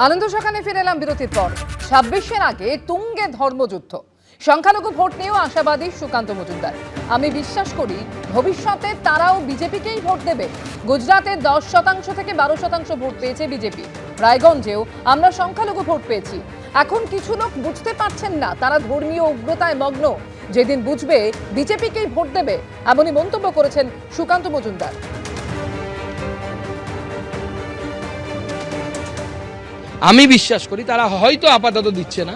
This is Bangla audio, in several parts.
আনন্দ সকালে ফিরে এলাম বিরতির পর। 26-এর আগে তুঙ্গে ধর্মযুদ্ধ, সংখ্যালঘু ভোট নিয়েও আশাবাদী সুকান্ত মজুমদার। আমি বিশ্বাস করি ভবিষ্যতে তারাও বিজেপিকেই ভোট দেবে। গুজরাতে 10% থেকে 12% ভোট পেয়েছে বিজেপি। রায়গঞ্জেও আমরা সংখ্যালঘু ভোট পেয়েছি। এখন কিছু লোক বুঝতে পারছেন না, তারা ধর্মীয় উগ্রতায় মগ্ন। যেদিন বুঝবে বিজেপিকেই ভোট দেবে, এমনই মন্তব্য করেছেন সুকান্ত মজুমদার। আমি বিশ্বাস করি তারা হয়তো আপাতত দিচ্ছে না,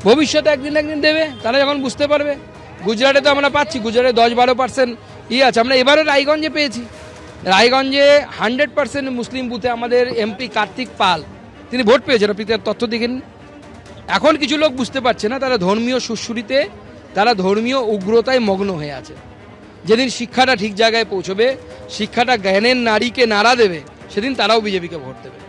ভবিষ্যতে একদিন দেবে, তারা যখন বুঝতে পারবে। গুজরাটে তো আমরা পাচ্ছি, গুজরাটে 10-12% আছে। আমরা এবারও রায়গঞ্জে পেয়েছি। রায়গঞ্জে 100% মুসলিম বুথে আমাদের এমপি কার্তিক পাল তিনি ভোট পেয়েছেন। আপনি তার তথ্য দেখেন। এখন কিছু লোক বুঝতে পারছে না, তারা ধর্মীয় সুশ্রুতিতে, তারা ধর্মীয় উগ্রতায় মগ্ন হয়ে আছে। যেদিন শিক্ষাটা ঠিক জায়গায় পৌঁছবে, শিক্ষাটা জ্ঞানের নারীকে নাড়া দেবে, সেদিন তারাও বিজেপিকে ভোট দেবে।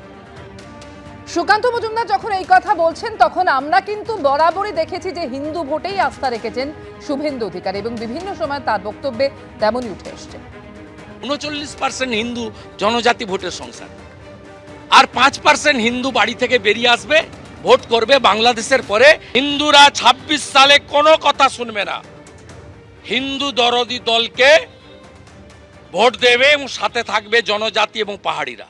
সুকান্ত মজুমদার যখন এই কথা বলছেন, তখন আমরা কিন্তু বরাবরই দেখেছি যে হিন্দু ভোটেই আস্থা রেখেছেন শুভেন্দু অধিকারী, এবং বিভিন্ন সময় তার বক্তব্যে তেমনই উঠে এসছে। 39% হিন্দু জনজাতি ভোটের সংখ্যা, আর 5% হিন্দু বাড়ি থেকে বেরিয়ে আসবে, ভোট করবে বাংলাদেশের পরে। হিন্দুরা 26 সালে কোনো কথা শুনবে না, হিন্দু দরদি দলকে ভোট দেবে এবং সাথে থাকবে জনজাতি এবং পাহাড়িরা।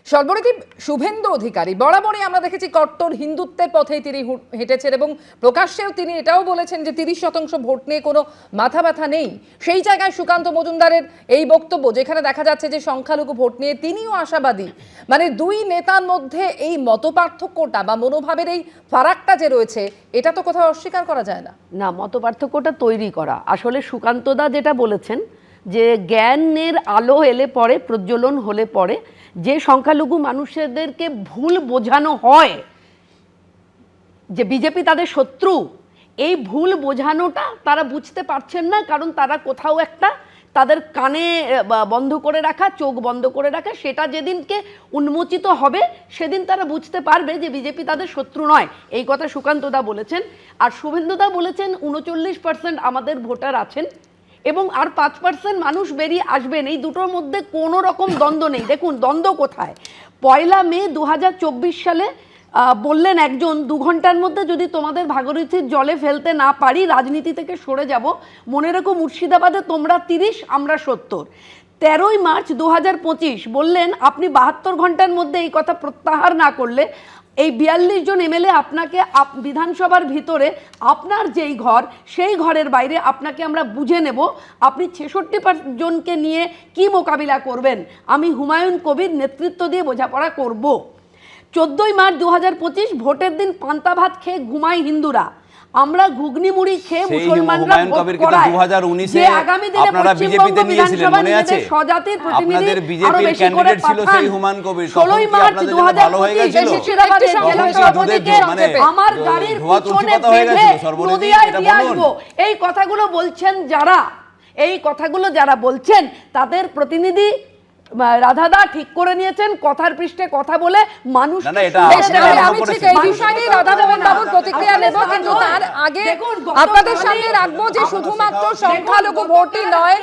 সর্বরীতি শুভেন্দু অধিকারী বরাবরই আমরা দেখেছি কট্টর হিন্দুত্বের পথেই তিনি হেঁটেছেন, এবং প্রকাশ্যেও তিনি এটাও বলেছেন যে 30% ভোট নিয়ে কোনো মাথা ব্যথা নেই। সেই জায়গায় সুকান্ত মজুমদারের এই বক্তব্য, যেখানে দেখা যাচ্ছে যে সংখ্যালঘু ভোট নিয়ে তিনিও আশাবাদী। মানে দুই নেতার মধ্যে এই মতপার্থক্যটা বা মনোভাবের এই ফারাকটা যে রয়েছে, এটা তো কোথাও অস্বীকার করা যায় না। না, মতপার্থক্যটা তৈরি করা। আসলে সুকান্তদা যেটা বলেছেন যে জ্ঞানের আলো এলে পরে, প্রজ্বলন হলে পরে যে সংখ্যালঘু মানুষদেরকে ভুল বোঝানো হয় যে বিজেপি তাদের শত্রু, এই ভুল বোঝানোটা তারা বুঝতে পারছেন না। কারণ তারা কোথাও একটা তাদের কানে বন্ধ করে রাখা, চোখ বন্ধ করে রাখা, সেটা যেদিনকে উন্মোচিত হবে সেদিন তারা বুঝতে পারবে যে বিজেপি তাদের শত্রু নয়। এই কথা সুকান্তদা বলেছেন। আর শুভেন্দুদা বলেছেন 39% আমাদের ভোটার আছেন এবং আর 5% মানুষ বেরিয়ে আসবেন। এই দুটোর মধ্যে কোনো রকম দ্বন্দ্ব নেই। দেখুন দ্বন্দ্ব কোথায়। 1 মে 2024 সালে বললেন একজন, 2 ঘন্টার মধ্যে যদি তোমাদের ভাগীরথীর জলে ফেলতে না পারি রাজনীতি থেকে সরে যাব। মনে রেখো মুর্শিদাবাদে তোমরা 30, আমরা 70। 13ই মার্চ 2025 বললেন আপনি 72 ঘন্টার মধ্যে এই কথা প্রত্যাহার না করলে এই 42 জন এমএলএ আপনাকে বিধানসভার ভিতরে আপনার যেই ঘর, সেই ঘরের বাইরে আপনাকে আমরা বুঝে নেব। আপনি 66 জনকে নিয়ে কি মোকাবিলা করবেন? আমি হুমায়ুন কবির নেতৃত্ব দিয়ে বোঝাপড়া করব। 14ই মার্চ 2025 ভোটের দিন পান্তা ভাত খেয়ে ঘুমাই হিন্দুরা, আমরা ঘুগনি মুড়ি খেয়ে মুসলমানরা ভোট করায়। যে আগামী দিনে পশ্চিমবঙ্গ বিধানসভা নির্বাচনে স্বজাতির প্রতিনিধি আরো বেশি করে পাঠান। 16ই মার্চ 2025 মুর্শিদাবাদে আমার গাড়ির পিছনে বেঁধে নদিয়ায় দিয়ে আসবো। এই কথাগুলো বলছেন যারা, এই কথাগুলো যারা বলছেন তাদের প্রতিনিধি রাধাদা ঠিক করে নিয়েছেন কথার পৃষ্ঠে কথা বলে মানুষ। আমি ঠিক এই বিষয়ে রাধাদেবন বাবুর প্রতিক্রিয়া নেব, কিন্তু তার আগে আপনাদের সামনে রাখবো যে শুধুমাত্র সংখ্যালঘু ভোটই নয়,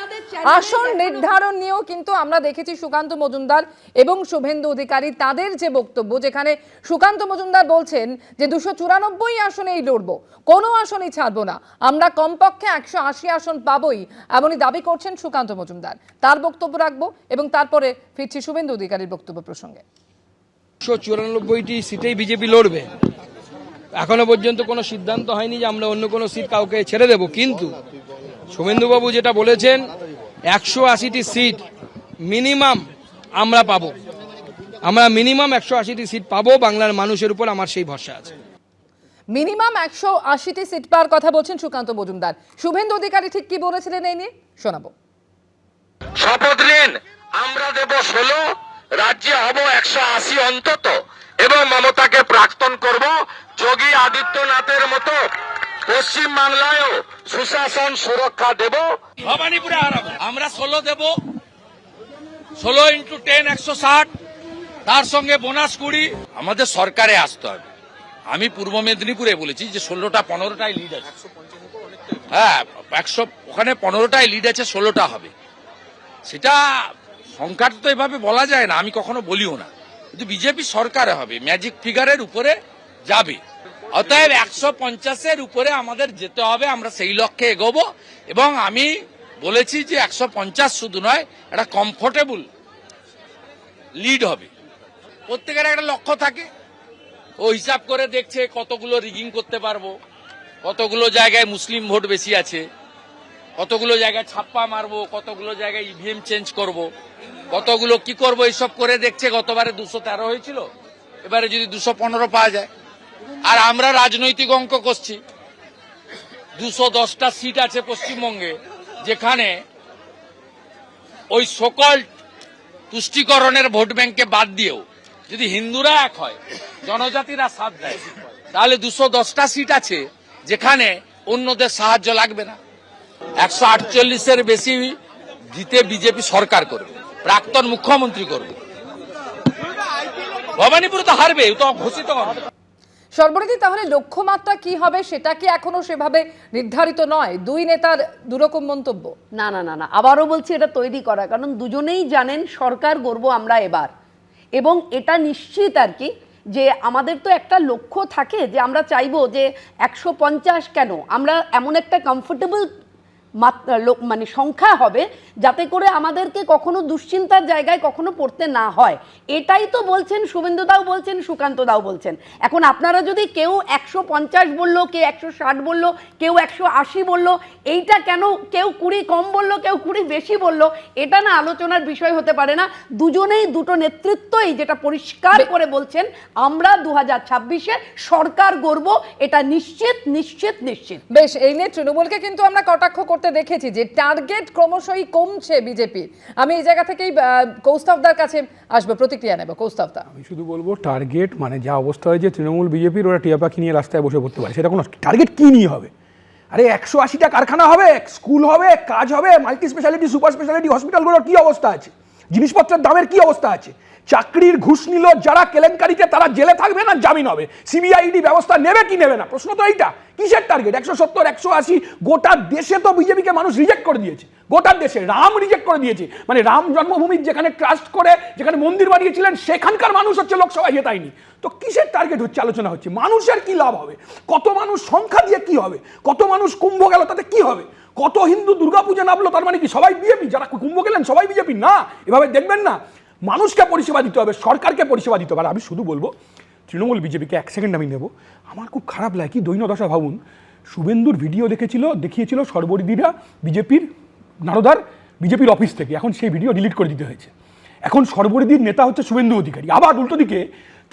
আসন নির্ধারণ নিয়েও কিন্তু আমরা দেখেছি সুকান্ত মজুমদার এবং শুভেন্দু অধিকারী তাদের যে বক্তব্য, যেখানে সুকান্ত মজুমদার বলছেন যে 294 আসনেই লড়বো, কোনো আসনই ছাড়বো না, আমরা কমপক্ষে 180 আসন পাবোই, এমনই দাবি করছেন সুকান্ত মজুমদার। তার বক্তব্য রাখবো এবং তারপরে ফিরছি শুভেন্দু অধিকারীর বক্তব্য প্রসঙ্গে। 194টি সিটেই বিজেপি লড়বে। এখনো পর্যন্ত কোনো সিদ্ধান্ত হয়নি যে আমরা অন্য কোনো সিট কাউকে ছেড়ে দেব, কিন্তু শুভেন্দুবাবু যেটা বলেছেন 180টি সিট মিনিমাম আমরা পাবো, আমরা মিনিমাম 180টি সিট পাবো। বাংলার মানুষের উপর আমার সেই ভরসা আছে। মিনিমাম 180টি সিট পাওয়ার কথা বলছেন সুকান্ত মজুমদার। শুভেন্দু অধিকারী ঠিক কি বলেছিলেন এই নিয়ে শোনাবো। শপথ নিন, আমরা দেব 16, রাজ্যে হব 180 অন্তত, এবং মমতাকে প্রাক্তন করব। যোগী আদিত্যনাথের মতো পশ্চিম বাংলায়ও সুশাসন সুরক্ষা দেব। ভবানীপুরে হারাবো, আমরা 16 দেব। 16 × 10 160, তার সঙ্গে বোনাস 20। আমাদের সরকারে আসতে হবে। আমি পূর্ব মেদিনীপুরে বলেছি যে 16টা 15টাই লিড আছে। হ্যাঁ, 100 ওখানে 15টাই লিড আছে, 16টা হবে। সেটা সংখ্যাটা তো এভাবে বলা যায় না, আমি কখনো বলিও না। কিন্তু বিজেপি সরকারে হবে, ম্যাজিক ফিগারের উপরে যাবে। অতএব 150-এর উপরে আমাদের যেতে হবে, আমরা সেই লক্ষ্যে এগোবো। এবং আমি বলেছি যে 150 শুধু নয়, একটা কমফোর্টেবল লিড হবে। প্রত্যেকের একটা লক্ষ্য থাকে, ও হিসাব করে দেখছে কতগুলো রিগিং করতে পারবো, কতগুলো জায়গায় মুসলিম ভোট বেশি আছে, কতগুলো জায়গায় ছাপ্পা মারবো, কতগুলো জায়গায় ইভিএম চেঞ্জ করব, কতগুলো কি করব, এইসব করে দেখছে। গতবারে 213 হয়েছিল, এবারে যদি 215 পাওয়া যায়। আর আমরা রাজনৈতিক অঙ্ক করছি, 210টা সিট আছে পশ্চিমবঙ্গে, যেখানে ওই সকল তুষ্টিকরণের ভোট ব্যাংকে বাদ দিয়েও যদি হিন্দুরা এক হয়, জনজাতিরা সাথ দেয়, তাহলে 210টা সিট আছে যেখানে অন্যদের সাহায্য লাগবে না। 148-এর বেশি জিতে বিজেপি সরকার করবে, প্রাক্তন মুখ্যমন্ত্রী করবে। ভবানীপুর তো হারবে, তো ঘোষিত হবে। সর্বনীতি, তাহলে লক্ষ্যমাত্রা কি হবে সেটা কি এখনো সেভাবে নির্ধারিত নয়? দুই নেতার দুরকম মন্তব্য। না না না না, আবারও বলছি এটা তৈরি করা, কারণ দুজনেই জানেন সরকার গড়ব আমরা এবার, এবং এটা নিশ্চিত আর কি যে আমাদের তো একটা লক্ষ্য থাকে যে আমরা চাইবো যে 150 কেন, আমরা এমন একটা কমফোর্টেবল মানে সংখ্যা হবে যাতে করে আমাদেরকে কখনো দুশ্চিন্তার জায়গায় কখনো পড়তে না হয়। এটাই তো বলছেন শুভেন্দুদাও বলছেন, সুকান্তদাও বলছেন। এখন আপনারা যদি কেউ 150 বললো, কেউ 160 বললো, কেউ 180 বললো, এইটা কেন কেউ 20 কম বললো, কেউ 20 বেশি বললো, এটা না আলোচনার বিষয় হতে পারে না। দুজনেই, দুটো নেতৃত্বই যেটা পরিষ্কার করে বলছেন, আমরা 2026-এ সরকার গড়ব, এটা নিশ্চিত নিশ্চিত নিশ্চিত। বেশ, এই নিয়ে তৃণমূলকে কিন্তু আমরা কটাক্ষ করতে দেখেছি যে টার্গেট ক্রমশই কমছে বিজেপির। আমি এই জায়গা থেকেই কৌস্তবদার কাছে আসবো, প্রতিক্রিয়া নেব। কৌস্তবদা, আমি শুধু বলবো টার্গেট মানে যা অবস্থা হয়েছে তৃণমূল বিজেপির, ওরা টিয়া পাখি নিয়ে রাস্তায় বসে পড়তে পারে, সেটা কোনো টার্গেট কি নিয়ে হবে? আরে 180টা কারখানা হবে, স্কুল হবে, কাজ হবে, মাল্টি স্পেশালিটি সুপার স্পেশালিটি হসপিটালগুলোর কি অবস্থা আছে, জিনিসপত্রের দামের কি অবস্থা আছে, চাকরির ঘুষ নিল যারা কেলেঙ্কারিতে তারা জেলে থাকবে না জামিন হবে, সিবিআইডি ব্যবস্থা নেবে কি নেবে না, প্রশ্ন তো এইটা। কিসের টার্গেট? 170, 180? গোটা দেশে তো বিজেপিকে মানুষ রিজেক্ট করে দিয়েছে, গোটা দেশে রাম রিজেক্ট করে দিয়েছে। মানে রাম জন্মভূমির যেখানে ট্রাস্ট করে যেখানে মন্দির বানিয়েছিলেন সেখানকার মানুষ হচ্ছে লোকসভায় জেতায়নি। তো কিসের টার্গেট হচ্ছে আলোচনা হচ্ছে? মানুষের কি লাভ হবে? কত মানুষ সংখ্যা দিয়ে কি হবে? কত মানুষ কুম্ভ গেল তাতে কি হবে? কত হিন্দু দুর্গাপূজা নামলো, তার মানে কি সবাই বিজেপি? যারা কুম্ভ গেলেন সবাই বিজেপি? না, এভাবে দেখবেন না। মানুষকে পরিষেবা দিতে হবে, সরকারকে পরিষেবা দিতে হবে। আর আমি শুধু বলবো তৃণমূল বিজেপিকে, 1 সেকেন্ড আমি নেব, আমার খুব খারাপ লাগে কি দৈন্যদশা ভাবুন। শুভেন্দুর ভিডিও দেখিয়েছিল সর্বরিদিরা বিজেপির নারদার বিজেপির অফিস থেকে, এখন সেই ভিডিও ডিলিট করে দিতে হয়েছে। এখন সর্বরিদির নেতা হচ্ছে শুভেন্দু অধিকারী। আবার উল্টো দিকে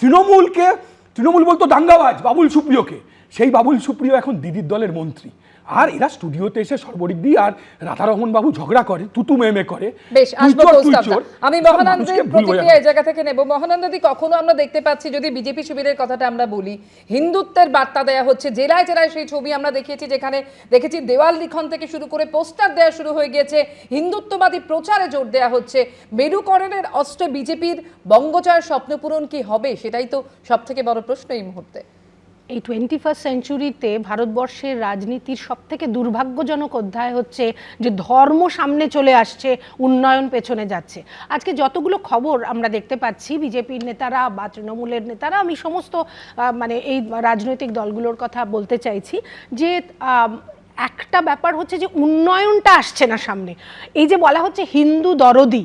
তৃণমূল বলতো দাঙ্গাবাজ বাবুল সুপ্রিয়কে, সেই বাবুল সুপ্রিয় এখন দিদির দলের মন্ত্রী। আর এরা স্টুডিওতে এসে সর্বরিদি আর রাধারমন বাবু ঝগড়া করে, তুতু মেমে করে। বেশ, আসবো কৌস্তবদা। আমি মহানন্দের প্রতিক্রিয়া এই জায়গা থেকে নেব। মহানন্দদি, কখনো আমরা দেখতে পাচ্ছি, যদি বিজেপি শিবিরের কথাটা আমরা বলি, হিন্দুত্বের বার্তা দেয়া হচ্ছে জেলায় জেলায়। সেই ছবি আমরা দেখিয়েছি, যেখানে দেখেছি দেওয়াল লিখন থেকে শুরু করে পোস্টার দেওয়া শুরু হয়ে গিয়েছে, হিন্দুত্ববাদী প্রচারে জোর দেওয়া হচ্ছে। মেরুকরণের অস্ত্রে বিজেপির বঙ্গজয়ের স্বপ্নপূরণ কি হবে? সেটাই তো সব থেকে বড় প্রশ্ন এই মুহূর্তে। এই 21st সেঞ্চুরিতে ভারতবর্ষের রাজনীতির সবথেকে দুর্ভাগ্যজনক অধ্যায় হচ্ছে যে ধর্ম সামনে চলে আসছে, উন্নয়ন পেছনে যাচ্ছে। আজকে যতগুলো খবর আমরা দেখতে পাচ্ছি, বিজেপির নেতারা বা তৃণমূলের নেতারা, আমি সমস্ত মানে এই রাজনৈতিক দলগুলোর কথা বলতে চাইছি, যে একটা ব্যাপার হচ্ছে যে উন্নয়নটা আসছে না সামনে। এই যে বলা হচ্ছে হিন্দু দরদি,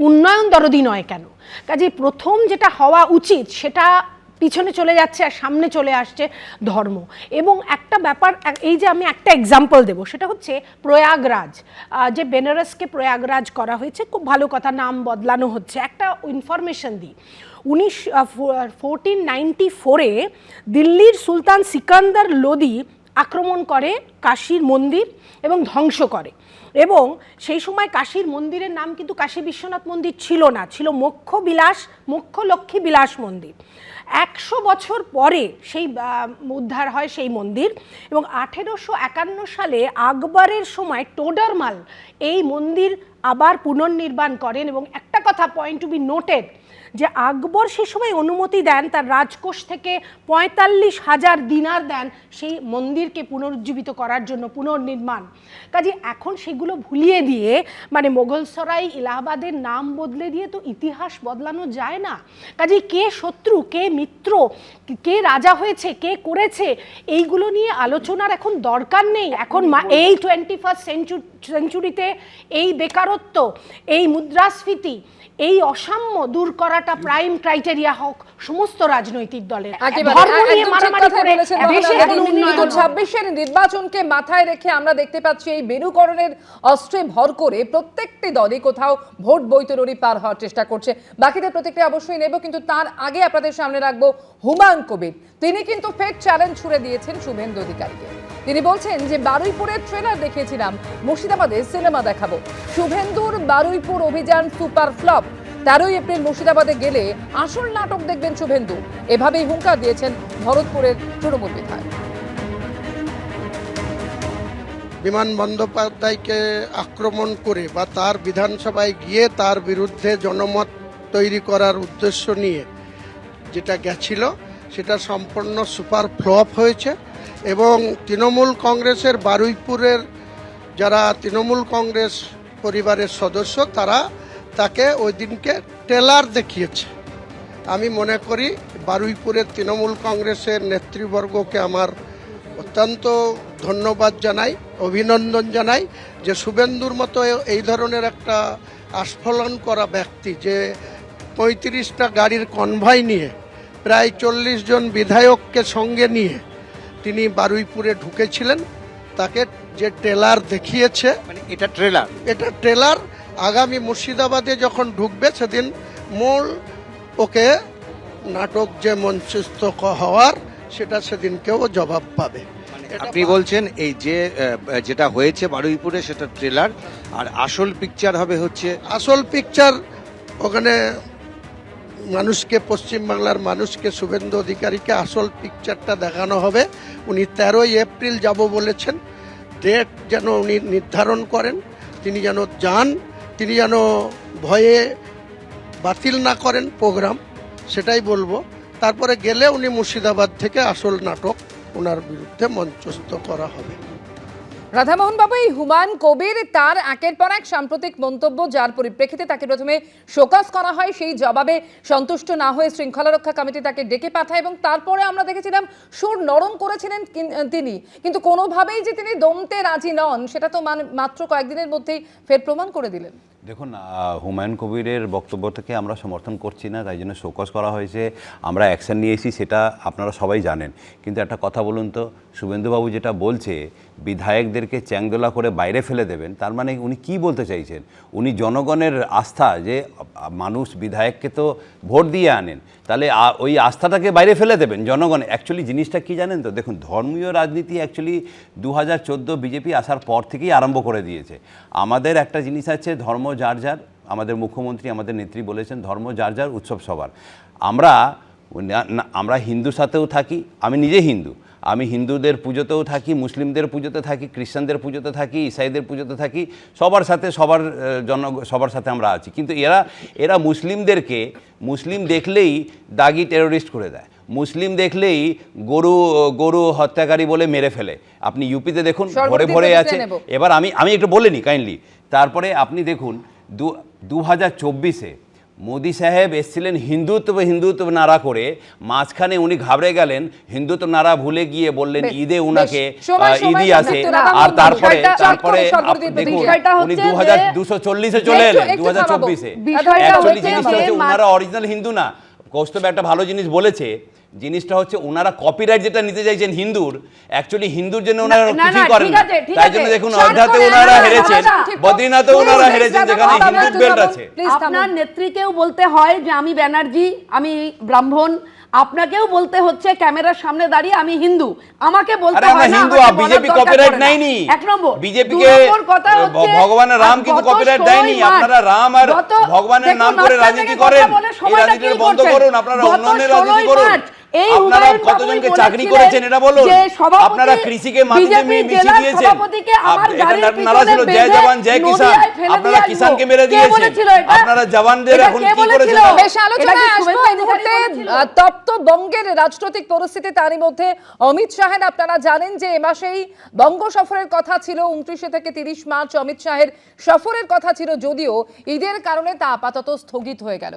উন্নয়ন দরদি নয় কেন? কাজে প্রথম যেটা হওয়া উচিত সেটা পিছনে চলে যাচ্ছে আর সামনে চলে আসছে ধর্ম। এবং একটা ব্যাপার, এই যে আমি একটা এক্সাম্পল দেব, সেটা হচ্ছে প্রয়াগরাজ, যে বেনারসকে প্রয়াগরাজ করা হয়েছে, খুব ভালো কথা, নাম বদলানো হচ্ছে। একটা ইনফরমেশন দিই, 1494-এ দিল্লির সুলতান সিকান্দার লোদি আক্রমণ করে কাশীর মন্দির এবং ধ্বংস করে। এবং সেই সময় কাশীর মন্দিরের নাম কিন্তু কাশী বিশ্বনাথ মন্দির ছিল না, ছিল মোক্ষ লক্ষ্মী বিলাস মন্দির। 100 বছর পরে সেই উদ্ধার হয় সেই মন্দির, এবং 1851 সালে আকবরের সময় টোডরমাল এই মন্দির আবার পুনর্নির্মাণ করেন। এবং একটা কথা পয়েন্ট টু বি নোটেড, যে আকবর সে সময় অনুমতি দেন, তার রাজকোষ থেকে 45,000 দিনার দেন সেই মন্দিরকে পুনরুজ্জীবিত করার জন্য, পুনর্নির্মাণ। কাজে এখন সেগুলো ভুলিয়ে দিয়ে, মানে মোগলসরাই, এলাহাবাদের নাম বদলে দিয়ে তো ইতিহাস বদলানো যায় না। কাজেই কে শত্রু, কে মিত্র, কে রাজা হয়েছে, কে করেছে, এইগুলো নিয়ে আলোচনার এখন দরকার নেই। এখন এই 21st সেঞ্চুরিতে এই বেকারত্ব, এই মুদ্রাস্ফীতি, এই অসাম্য দূর করাটা প্রাইম ক্রাইটেরিয়া হোক সমস্ত রাজনৈতিক দলের। ধর্ম নিয়ে মারামারি করে দেশে কোনো উন্নয়ন হবে না। 26-এর নির্বাচনকে মাথায় রেখে আমরা দেখতে পাচ্ছি এই মেরুকরণের অস্ত্রে ভর করে প্রত্যেকটি দলই কোথাও ভোট বৈতরণী পার হওয়ার চেষ্টা করছে। বাকিদের প্রতিক্রিয়া অবশ্যই নেব, কিন্তু তার আগে আপনাদের সামনে রাখবো হুমায়ুন কবির। তিনি কিন্তু ফের চ্যালেঞ্জ ছুড়ে দিয়েছেন শুভেন্দু অধিকারীকে। তিনি বলছেন যে বারুইপুরের ট্রেলার দেখিয়েছিলাম, মুর্শিদাবাদে সিনেমা দেখাবো। শুভেন্দুর বারুইপুর অভিযান সুপার ফ্লপ। 13 এপ্রিল মুর্শিদাবাদে গেলে আসল নাটক দেখবেন শুভেন্দু, এভাবেই হুঙ্কার দিয়েছেন ভরতপুরের তৃণমূল বিধায়ক। বিমান বন্দ্যোপাধ্যায়কে আক্রমণ করে বা তার বিধানসভায় গিয়ে তার বিরুদ্ধে জনমত তৈরি করার উদ্দেশ্য নিয়ে যেটা গেছিল সেটা সম্পূর্ণ সুপার ফ্লপ হয়েছে। এবং তৃণমূল কংগ্রেসের বারুইপুরের যারা তৃণমূল কংগ্রেস পরিবারের সদস্য তারা তাকে ওই দিনকে ট্রেলার দেখিয়েছে। আমি মনে করি বারুইপুরের তৃণমূল কংগ্রেসের নেতৃবর্গকে আমার অত্যন্ত ধন্যবাদ জানাই, অভিনন্দন জানাই যে শুভেন্দুর মতো এই ধরনের একটা আস্ফলন করা ব্যক্তি যে 35টা গাড়ির কনভয় নিয়ে প্রায় 40 জন বিধায়ককে সঙ্গে নিয়ে তিনি বারুইপুরে ঢুকেছিলেন, তাকে যে ট্রেলার দেখিয়েছে, মানে এটা ট্রেলার আগামী মুর্শিদাবাদে যখন ঢুকবে সেদিন মূল ওকে নাটক যে মঞ্চস্থ হওয়ার সেটা সেদিনকেও জবাব পাবে। আপনি বলছেন এই যে যেটা হয়েছে বারুইপুরে সেটা ট্রেলার, আর আসল পিকচার হবে হচ্ছে আসল পিকচার ওখানে মানুষকে, পশ্চিমবাংলার মানুষকে, শুভেন্দু অধিকারীকে আসল পিকচারটা দেখানো হবে। উনি 13 এপ্রিল যাব বলেছেন, ডেট যেন উনি নির্ধারণ করেন, তিনি যেন যান, তিনি যেন ভয়ে বাতিল না করেন প্রোগ্রাম, সেটাই বলবো। তারপরে গেলে উনি মুর্শিদাবাদ থেকে আসল নাটক ওনার বিরুদ্ধে মঞ্চস্থ করা হবে। রাধামোহন বাবু, এই হুমায়ুন কবির তার একের পর এক সাম্প্রতিক মন্তব্য, যার পরিপ্রেক্ষিতে তাকে প্রথমে শোকজ করা হয়, সেই জবাবে সন্তুষ্ট না হয়ে শৃঙ্খলা রক্ষা কমিটি তাকে ডেকে পাঠায় এবং তারপরে আমরা দেখেছিলাম সুর নরম করেছিলেন তিনি, কিন্তু কোনোভাবেই যে তিনি দমতে রাজি নন সেটা তো মাত্র কয়েকদিনের মধ্যেই ফের প্রমাণ করে দিলেন। দেখুন, হুমায়ুন কবিরের বক্তব্যটাকে আমরা সমর্থন করছি না, তাই জন্য শোকজ করা হয়েছে, আমরা অ্যাকশন নিয়েছি, সেটা আপনারা সবাই জানেন। কিন্তু একটা কথা বলুন তো, শুভেন্দুবাবু যেটা বলছে বিধায়কদেরকে চ্যাংদোলা করে বাইরে ফেলে দেবেন, তার মানে উনি কি বলতে চাইছেন? উনি জনগণের আস্থা, যে মানুষ বিধায়ককে তো ভোট দিয়ে আনেন, তাহলে ওই আস্থাটাকে বাইরে ফেলে দেবেন জনগণ। অ্যাকচুয়ালি জিনিসটা কি জানেন তো, দেখুন ধর্মীয় রাজনীতি অ্যাকচুয়ালি 2014 বিজেপি আসার পর থেকেই আরম্ভ করে দিয়েছে। আমাদের একটা জিনিস আছে, ধর্ম যার যার, আমাদের মুখ্যমন্ত্রী আমাদের নেত্রী বলেছেন ধর্ম যার যার, উৎসব সবার। আমরা হিন্দুর সাথেও থাকি, আমি নিজে হিন্দু, আমি হিন্দুদের পুজোতেও থাকি, মুসলিমদের পুজোতে থাকি, খ্রিস্টানদের পুজোতে থাকি, ইসাইদের পুজোতে থাকি, সবার সাথে সবার সাথে আমরা আছি। কিন্তু এরা মুসলিম দেখলেই দাগি টেরোরিস্ট করে দেয়, মুসলিম দেখলেই গরু হত্যাকারী বলে মেরে ফেলে। আপনি ইউপিতে দেখুন ভরে ভরে আছে। এবার আমি একটু বলে নিই কাইন্ডলি। তারপরে আপনি দেখুন 2024-এ মোদি সাহেব এসেছিলেন হিন্দুত্ব নারা করে, মাঝখানে উনি ঘাবড়ে গেলেন, হিন্দুত্ব নারা ভুলে গিয়ে বললেন ঈদে উনাকে ঈদই আসে, আর তারপরে দেখুন উনি 2240-এ চলে এলেন 2024-এ। অ্যাকচুয়ালি জিনিসটা হচ্ছে ওনারা অরিজিনাল হিন্দু না। কৌস্তব একটা ভালো জিনিস বলেছে, জিনিসটা হচ্ছে ওনারা কপিরাইট যেটা নিতে চাইছেন হিন্দুর, অ্যাকচুয়ালি হিন্দুর জন্য ওনারা কিছুই করেন না। তাই জন্য দেখুন অযোধ্যাতে ওনারা হেরেছেন, বদ্রীনাথে ওনারা হেরেছেন, যেখানে হিন্দুর বেল্ট আছে। আপনার নেত্রীকেও বলতে হয় যে আমি ব্যানার্জি, আমি ব্রাহ্মণ, আপনাকেও বলতে হচ্ছে ক্যামেরার সামনে দাঁড়িয়ে আমি হিন্দু, আমাকে বলতে হয় না। হিন্দু, বিজেপি কপিরাইট নেয়নি, এক নম্বর। বিজেপিকে ভগবানের রাম কিন্তু কপিরাইট দেয়নি। আপনারা রাম আর ভগবানের নাম করে রাজনীতি করেন, এই রাজনীতি বন্ধ করুন, আপনারা উন্নয়নের রাজনীতি করুন। এই আপনারা হুমায়ুন কতজনকে বাবুই চাকরি বলেছিলেন করেছেন এটা বলুন। যে সভাপতি আপনারা কৃষিকে মাটিতে BJP মিশিয়ে জেলার দিয়েছেন। সভাপতিকে আমার এটা গাড়ির নারা ছিল পিছনে জয় বেঁধে জওয়ান জয় কিষান, নদিয়ায় ফেলে আপনারা দিয়ে কিষানকে আসবো। মেরে কে দিয়েছেন। বলেছিল এটা? আপনারা জওয়ানদের এটা এখন কে কি বলেছিল? করেছেন? বেশ আলোচনায় এটা কি আসবো এই শুভেন্দু মুহূর্তে অধিকারী বলেছিল? তপ্ত বঙ্গের রাজনৈতিক পরিস্থিতি, তারই মধ্যে অমিত শাহের, আপনারা জানেন যে এ মাসেই বঙ্গ সফরের কথা ছিল, 29 থেকে 30 মার্চ অমিত শাহের সফরের কথা ছিল, যদিও ঈদের কারণে তা আপাতত স্থগিত হয়ে গেল।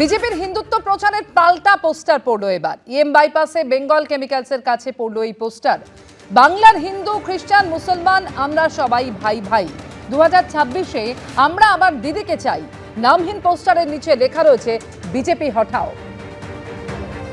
বিজেপির হিন্দুত্ব প্রচারের পাল্টা পোস্টার পড়লো এবার। বাইপাসে বেঙ্গল কেমিক্যালসের কাছে পড়লো এই পোস্টার। বাংলার হিন্দু খ্রিস্টান মুসলমান আমরা সবাই ভাই ভাই, 2026-এ আমরা আবার দিদিকে চাই। নামহীন পোস্টারের নিচে লেখা রয়েছে বিজেপি হটাও।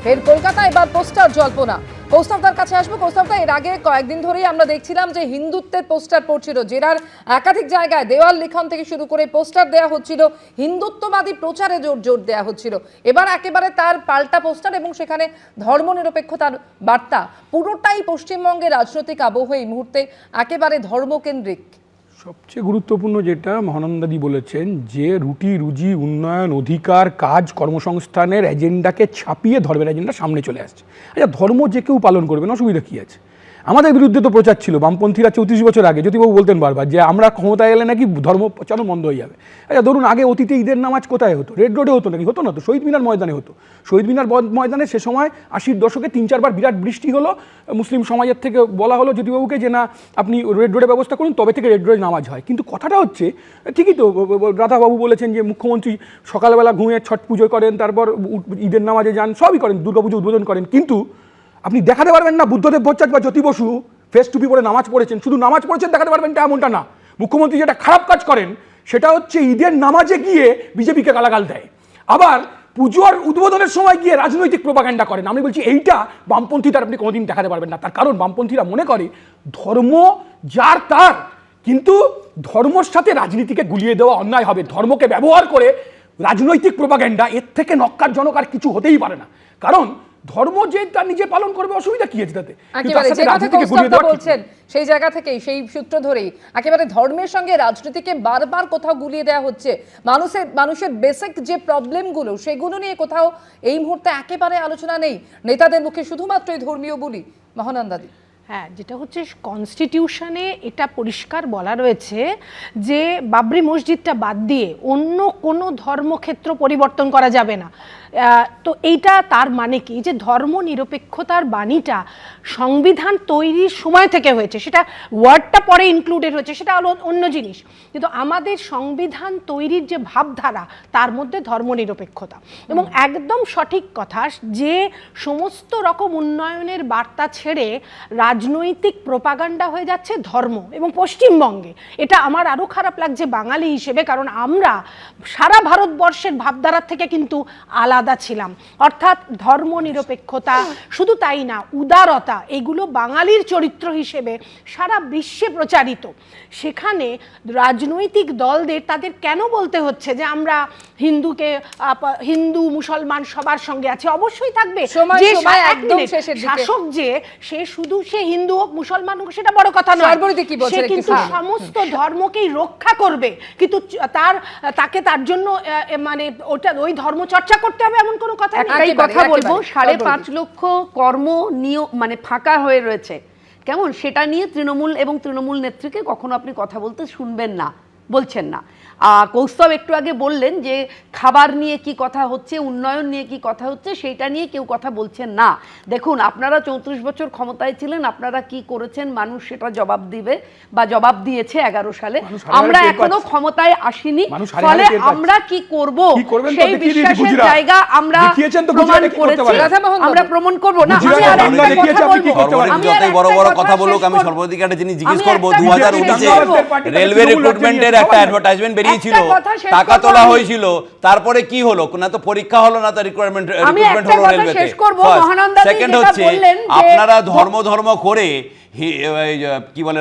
ফের কলকাতা এবার পোস্টার জল্পনা। কৌস্তবদার কাছে আসবো। কৌস্তবদা, এর আগে কয়েকদিন ধরেই আমরা দেখছিলাম যে হিন্দুত্বের পোস্টার পড়ছিল, জেলার একাধিক জায়গায় দেওয়াল লিখন থেকে শুরু করে পোস্টার দেওয়া হচ্ছিল, হিন্দুত্ববাদী প্রচারে জোর দেওয়া হচ্ছিল। এবার একেবারে তার পাল্টা পোস্টার এবং সেখানে ধর্মনিরপেক্ষতার বার্তা। পুরোটাই পশ্চিমবঙ্গের রাজনৈতিক আবহ এই মুহূর্তে একেবারে ধর্মকেন্দ্রিক। সবচেয়ে গুরুত্বপূর্ণ যেটা মহানন্দাদি বলেছেন, যে রুটি রুজি উন্নয়ন অধিকার কাজ কর্মসংস্থানের এজেন্ডাকে ছাপিয়ে ধর্মের এজেন্ডা সামনে চলে আসছে। আচ্ছা, ধর্ম যে কেউ পালন করবে না, অসুবিধা কী আছে? আমাদের বিরুদ্ধে তো প্রচার ছিল বামপন্থীরা 34 বছর আগে, জ্যোতিবাবু বলতেন বারবার যে আমরা ক্ষমতায় এলে নাকি ধর্ম প্রচারণ বন্ধ হয়ে যাবে। আচ্ছা ধরুন, আগে অতীতে ঈদের নামাজ কোথায় হতো? রেড রোডে হতো নাকি? হতো না তো, শহীদ মিনার ময়দানে হতো। শহীদ মিনার ময়দানে সে সময় 80-র দশকে 3-4 বার বিরাট বৃষ্টি হলো, মুসলিম সমাজের থেকে বলা হলো জ্যোতিবাবুকে যে না আপনি রেড রোডে ব্যবস্থা করুন, তবে থেকে রেড রোডে নামাজ হয়। কিন্তু কথাটা হচ্ছে ঠিকই তো, রাধাবাবু বলেছেন যে মুখ্যমন্ত্রী সকালবেলা ঘুমিয়ে ছট পুজো করেন, তারপর ঈদের নামাজে যান, সবই করেন, দুর্গাপুজো উদ্বোধন করেন, কিন্তু আপনি দেখাতে পারবেন না বুদ্ধদেব ভট্টাচার্য বা জ্যোতি বসু ফেস টুপি পরে নামাজ পড়েছেন, শুধু নামাজ পড়েছেন দেখাতে পারবেন, এটা এমনটা না। মুখ্যমন্ত্রী যেটা খারাপ কাজ করেন সেটা হচ্ছে ঈদের নামাজে গিয়ে বিজেপিকে গালাগাল দেয়, আবার পুজোর উদ্বোধনের সময় গিয়ে রাজনৈতিক প্রোপাগান্ডা করেন। আমি বলছি এইটা বামপন্থীদের আপনি কোনোদিন দেখাতে পারবেন না। তার কারণ বামপন্থীরা মনে করে ধর্ম যার তার, কিন্তু ধর্মর সাথে রাজনীতিকে গুলিয়ে দেওয়া অন্যায় হবে। ধর্মকে ব্যবহার করে রাজনৈতিক প্রোপাগান্ডা, এর থেকে নক্কারজনক আর কিছু হতেই পারে না। কারণ ধর্ম যে তার নিজে পালন করবে, অসুবিধা কি আছে তাতে? একেবারে যে কথা কৌস্তবদা বলছেন সেই জায়গা থেকেই, সেই সূত্র ধরেই একেবারে ধর্মের সঙ্গে রাজনীতিকে বারবার কোথাও গুলিয়ে দেওয়া হচ্ছে। মানুষের বেসিক যে প্রবলেমগুলো সেগুলো নিয়ে কোথাও এই মুহূর্তে একেবারে আলোচনা নেই, নেতাদের মুখে শুধুমাত্রই ধর্মীয় বুলি। মহানন্দাদি, হ্যাঁ, যেটা হচ্ছে কনস্টিটিউশনে এটা পরিষ্কার বলা রয়েছে যে বাবরি মসজিদটা বাদ দিয়ে অন্য কোনো ধর্মক্ষেত্র পরিবর্তন করা যাবে না। তো এইটা তার মানে কি, যে ধর্ম নিরপেক্ষতার বাণীটা সংবিধান তৈরির সময় থেকে হয়েছে, সেটা ওয়ার্ডটা পরে ইনক্লুডেড হয়েছে, সেটা হলো অন্য জিনিস, কিন্তু আমাদের সংবিধান তৈরির যে ভাবধারা তার মধ্যে ধর্ম নিরপেক্ষতা। এবং একদম সঠিক কথা, যে সমস্ত রকম উন্নয়নের বার্তা ছেড়ে রাজনৈতিক প্রোপাগান্ডা হয়ে যাচ্ছে ধর্ম, এবং পশ্চিমবঙ্গে এটা আমার আরও খারাপ লাগছে বাঙালি হিসেবে, কারণ আমরা সারা ভারতবর্ষের ভাবধারার থেকে কিন্তু আলাদা ছিলাম। অর্থাৎ ধর্ম নিরপেক্ষতা, শুধু তাই না, উদারতা, এগুলো বাঙালির চরিত্র হিসেবে সারা বিশ্বে প্রচারিত। সেখানে রাজনৈতিক দলদের তাদের কেন বলতে হচ্ছে যে আমরা হিন্দু মুসলমান সবার সঙ্গে আছে? অবশ্যই থাকবে। শাসক যে সে শুধু সে হিন্দু হোক মুসলমান হোক সেটা বড় কথা নয়, সে কিন্তু সমস্ত ধর্মকেই রক্ষা করবে, কিন্তু তার জন্য মানে ওই ধর্ম চর্চা করতে হবে এমন কোনো কথা নেই। একটাই কথা বলবো, 5.5 লক্ষ কর্ম মানে ফাঁকা হয়ে রয়েছে, কেমন সেটা নিয়ে তৃণমূল এবং তৃণমূল নেত্রীকে কখনো আপনি কথা বলতে শুনবেন না, বলছেন না। কৌস্তব একটু আগে বললেন যে খাবার নিয়ে কি কথা হচ্ছে, উন্নয়ন নিয়ে কি কথা হচ্ছে, সেইটা নিয়ে কেউ কথা বলছেন না। দেখুন, আপনারা 34 বছর ক্ষমতায় ছিলেন, আপনারা কি করেছেন মানুষ সেটা জবাব দিবে বা জবাব দিয়েছে 11 সালে। আমরা এখনো ক্ষমতায় আসিনি, ফলে আমরা কি করব সেই বিশ্বাসের জায়গা আমরা প্রমাণ করেছি, আমরা প্রমাণ করব না। আমি আর একটা কথা বলবো, আমি যতই বড় বড় কথা বলুক, আমি সর্বদিকে একটা জিনিস জিজ্ঞেস করব। 2019-এ রেলওয়ে রিক্রুটমেন্টের একটা অ্যাডভার্টাইজমেন্ট বেরিয়েছিল, টাকা তোলা হয়েছিল, তারপরে কি হলো? না তো পরীক্ষা হলো, না তো রিক্রুটমেন্ট হলো রেলওয়েতে। সেকেন্ড হচ্ছে, আপনারা ধর্ম করে কি বলে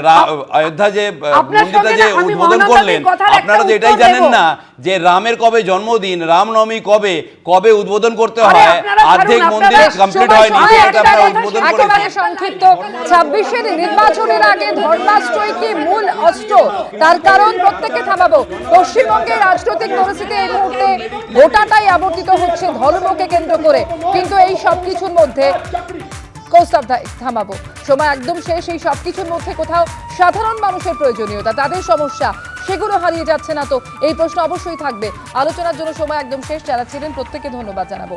অযোধ্যা যে আপনার মন্দিরটা সঙ্গে যে না, আমি উদ্বোধন মহানন্দার করলেন, কথার একটা আপনারা তো এটাই উত্তর জানেন দেব। না যে রামের কবে জন্মদিন, রামনবমী কবে, কবে উদ্বোধন করতে আরে হয়, আপনারা অর্ধেক ছাড়ুন, মন্দির আপনারা কমপ্লিট সময় হয়নি, সময় সেটা একটা আপনারা কথা উদ্বোধন একেবারে করেছেন। সংক্ষিপ্ত 26-এর নির্বাচনের আগে ধর্মাস্ত্রই কি মূল অস্ত্র? তার কারণ প্রত্যেককে থামাবো, পশ্চিমবঙ্গের রাজনৈতিক পরিস্থিতি এই মুহূর্তে গোটাটাই আবর্তিত হচ্ছে ধর্মকে কেন্দ্র করে, কিন্তু এই সব কিছুর মধ্যে কৌস্তব থামাবো, সময় একদম শেষ। এই সব কিছুর মধ্যে কোথাও সাধারণ মানুষের প্রয়োজনীয়তা, তাদের সমস্যা, সেগুলো হারিয়ে যাচ্ছে না তো? এই প্রশ্ন অবশ্যই থাকবে। আলোচনার জন্য সময় একদম শেষ। যারা ছিলেন প্রত্যেককে ধন্যবাদ জানাবো।